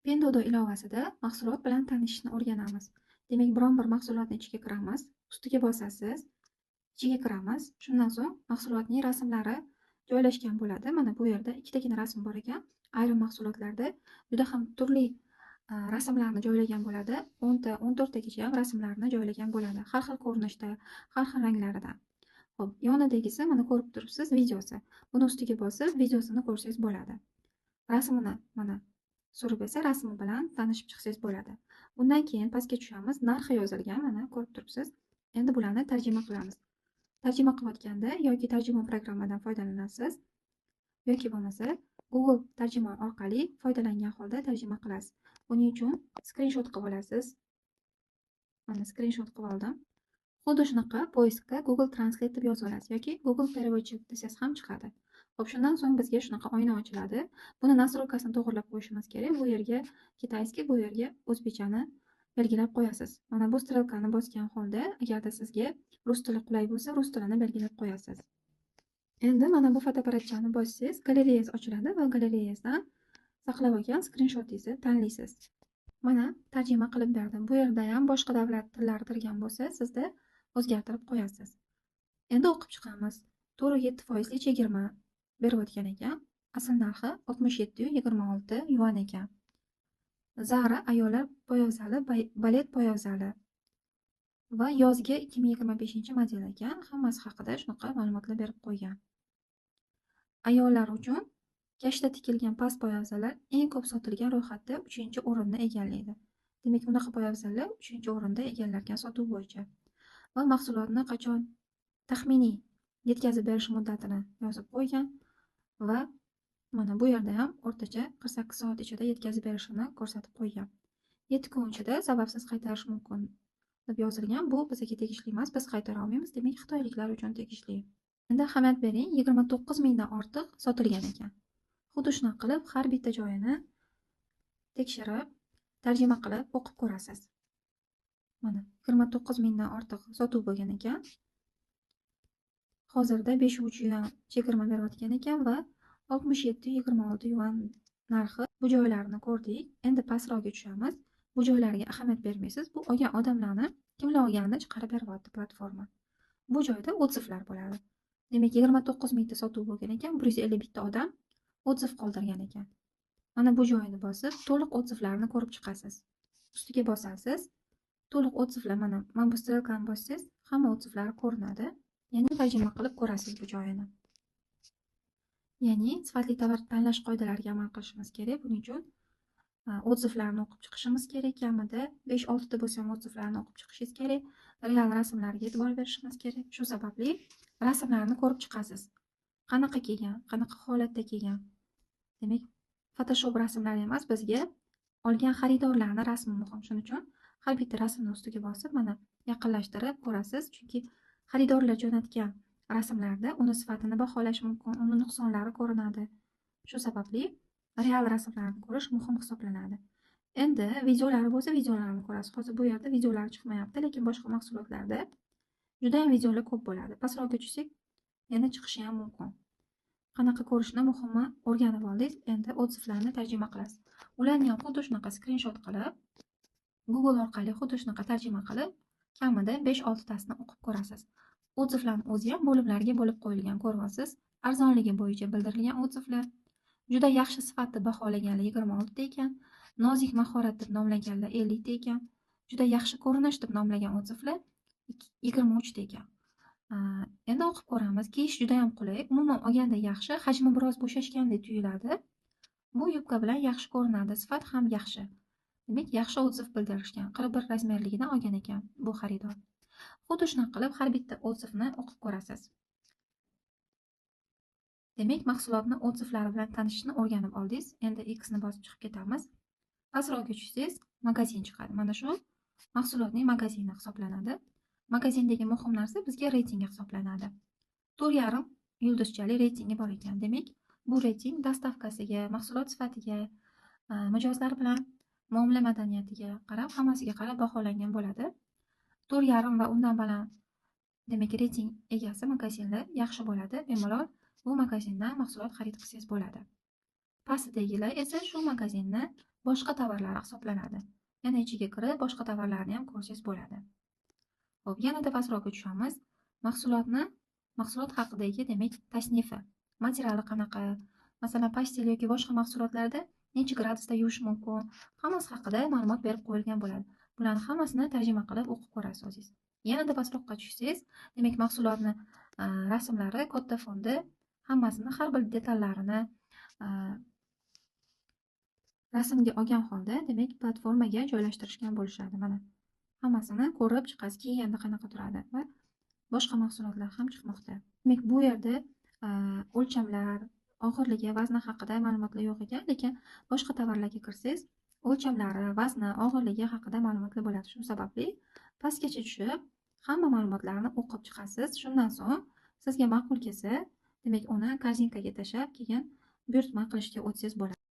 Pinduoduo ilovasida mahsulot bilan tanishishni o'rganamiz. Demak, biron bir mahsulotni ichiga kiramiz, ustiga bosasiz, ichiga kiramiz. Shundan so'ng mahsulotning rasmlari joylashgan bo'ladi. Mana bu yerda ikkitagina rasm bor ekan. Ayrim mahsulotlarda juda ham turli rasmlarni joylagan bo'ladi. 10 ta, 14 tagacha ham rasmlarni joylagan bo'ladi. Har xil ko'rinishda, har xil ranglarida. Xo'p, yonidagisi mana ko'rib turibsiz videosi. Buni ustiga bosib, videosini ko'rsangiz bo'ladi. Rasmini mana surib esa rasmi bilan tanishib chiqsangiz bo'ladi. Bundan keyin pastga tushamiz. Narxi yozilgan, mana ko'rib turibsiz. Endi bularni tarjima qilamiz. Tarjima qilayotganda yoki tarjimon programmadan foydalanasiz yoki bo'lmasa Google tarjimon orqali foydalangan holda tarjima qilasiz. Buning uchun skrinshot qilib olasiz. Mana skrinshot qilib oldim. Xuddi shunaqa poyezdsga Google Translate deb yozib olasiz yoki Google переводчик desangiz ham chiqadi. Xo'p, shundan so'ng bizga shunaqa oyna ochiladi. Buni nastroykasini to'g'irlab qo'yishimiz kerak. Bu yerga kitayskiy, bu yerga o'zbekchani belgilab qo'yasiz. Mana bu strelkani bosgan holda, agarda sizga rus tili qulay bo'lsa, rus tilini belgilab qo'yasiz. Endi mana bu fotoapparatchani bossangiz, galereyas ochiladi va galereyasdan saqlab olgan skrinshotingizni tanlaysiz. Mana tarjima qilib berdim. Bu yerda ham boshqa davlat tillari kirgan bo'lsa, sizda o'zgartirib qo'yasiz. Endi o'qib chiqamiz. 4,7% chegirma berayotgan ekan. Asl narxi 67,26 yuan ekan. Zara ayollar poyabzali, balet poyabzali va yozgi 2025-model ekan. Hammasi haqida shunaqa ma'lumotlar berib qo'ygan. Ayollar uchun kashta tikilgan past poyabzallar eng ko'p sotilgan ro'yxatda 3-o'rinni egallaydi. Demak, bunaqa poyabzallar 3-o'rinda egallarkan sotuv bo'yicha. Va mahsulotni qachon taxminiy yetkazib berish muddatini yozib qo'ygan va mana bu yerda ham o'rtacha 48 soat ichida yetkazib berishini ko'rsatib qo'ygan. 7 kun ichida sababsiz qaytarish mumkin deb yozilgan. Bu bizga tegishli emas, biz qaytara olmaymiz. Demak, xitoyliklar uchun tegishli. Endi ahamiyat bering, 29 mingdan ortiq sotilgan ekan. Xuddi shunaqa qilib har bitta joyini tekshirib, tarjima qilib o'qib ko'rasiz. Mana 29 mingdan ortiq sotuv bo'lgan ekan. Hozirda 5,5 yuan chegirma berayotgan ekan va 67,26 yuan narxi. Bu joylarni ko'rdik. Endi pastroqqa tushamiz. Bu joylarga ahamiyat bermaysiz. Bu olgan odamlarni kimlar olganini chiqarib beryapti platforma. Bu joyda odzivlar bo'ladi. Demak, 29 mingta sotuv bo'lgan ekan, 150 ta odam odziv qoldirgan ekan. Mana bu joyini bosib, to'liq odzivlarni ko'rib chiqasiz. Ustiga bosasiz. To'liq odzivlar mana bu strelkani bossangiz, hamma odzivlari ko'rinadi. Ya'ni tarjima qilib ko'rasiz bu joyini. Ya'ni sifatli tovar tanlash qoidalariga amal qilishimiz kerak. Buning uchun odzivlarni o'qib chiqishimiz kerak. Kamida 5-6 ta bo'lsa ham odzivlarni o'qib chiqishingiz kerak. Real rasmlarga e'tibor berishimiz kerak. Shu sababli rasmlarni ko'rib chiqasiz. Qanaqa kelgan, qanaqa holatda kelgan. Demak, Photoshop rasmlari emas, bizga olgan xaridorlarni rasmi muhim. Shuning uchun har bitta rasmni ustiga bosib, mana yaqinlashtirib ko'rasiz, chunki xaridorlar jo'natgan rasmlarda uni sifatini baholash mumkin, uni nuqsonlari ko'rinadi. Shu sababli real rasmlarni ko'rish muhim hisoblanadi. Endi videolari bo'lsa, videolarni ko'rasiz. Hozir bu yerda videolar chiqmayapti, lekin boshqa mahsulotlarda juda ham videolar ko'p bo'ladi. Pastroqqa tushsak, yana chiqishi ham mumkin. Qanaqa ko'rishni muhimi o'rganib oldingiz. Endi odzivlarni tarjima qilasiz. Ularni ham xuddi shunaqa skrinshot qilib, Google orqali xuddi shunaqa tarjima qilib, kamida 5-6 tasini o'qib ko'rasiz. Odzivlarning o'zi ham bo'limlarga bo'lib qo'yilgan, ko'ryapsiz. Arzonligi bo'yicha bildirilgan odzivlar, juda yaxshi sifatni baholaganlar 26 ta ekan, nozik mahorat deb nomlaganlar 50 ta ekan, juda yaxshi ko'rinish deb nomlagan odzivlar 23 ta ekan. Endi o'qib ko'ramiz. Kiyish juda ham qulay. Umuman olganda yaxshi, hajmi biroz bo'shashgandek tuyuladi. Bu yubka bilan yaxshi ko'rinadi, sifat ham yaxshi. Demak, yaxshi odziv bildirishgan. 41 razmerligidan olgan ekan bu xaridor. Xuddi shunaqa qilib har bitta odzivni o'qib ko'rasiz. Demak, mahsulotni odzivlari bilan tanishishni o'rganib oldingiz. Endi X ni bosib chiqib ketamiz. Pastroqqa tushsangiz, magazin chiqadi. Mana shu mahsulotning magazini hisoblanadi. Magazindagi muhim narsa bizga reytingi hisoblanadi. 4,5 yulduzchali reytingi bor ekan. Demak, bu reyting dastavkasiga, mahsulot sifatiga, mijozlar bilan muomala madaniyatiga qarab, hammasiga qarab baholangan bo'ladi. 4,5 va undan baland demak reyting egasi magazinlar yaxshi bo'ladi. Bemalol bu magazindan mahsulot xarid qilsangiz bo'ladi. Pastidagilar esa shu magazinni boshqa tovarlar hisoblanadi. Yana ichiga kirib, boshqa tovarlarni ham ko'rsangiz bo'ladi. Xo'p, yanada pastroqqa tushamiz. Mahsulot haqidagi, demak, tasnifi. Materiali qanaqa? Masalan, pastel yoki boshqa mahsulotlarda necha gradusda yuvish mumkin? Hammasi haqida ma'lumot berib qo'yilgan bo'ladi. Bularni hammasini tarjima qilib o'qib ko'rasiz o'zingiz. Yanada pastroqqa tushsangiz, demak, mahsulotni rasmlari katta fonda, hammasini har bir detallarini rasmga olgan holda, demak, platformaga joylashtirishgan bo'lishadi. Mana hammasini ko'rib chiqasiz, kiyganda qanaqa turadi va boshqa mahsulotlar ham chiqmoqda. Demak, bu yerda o'lchamlar, og'irligi, vazni haqida ma'lumotlar yo'q ekan, lekin boshqa tovarlarga kirsangiz, o'lchamlari, vazni, og'irligi haqida ma'lumotlar bo'ladi. Shu sababli pastgacha tushib, hamma ma'lumotlarni o'qib chiqasiz. Shundan so'ng sizga ma'qul kelsa, demak, uni korzinkaga tashlab, keyin buyurtma qilishga o'tsangiz bo'ladi.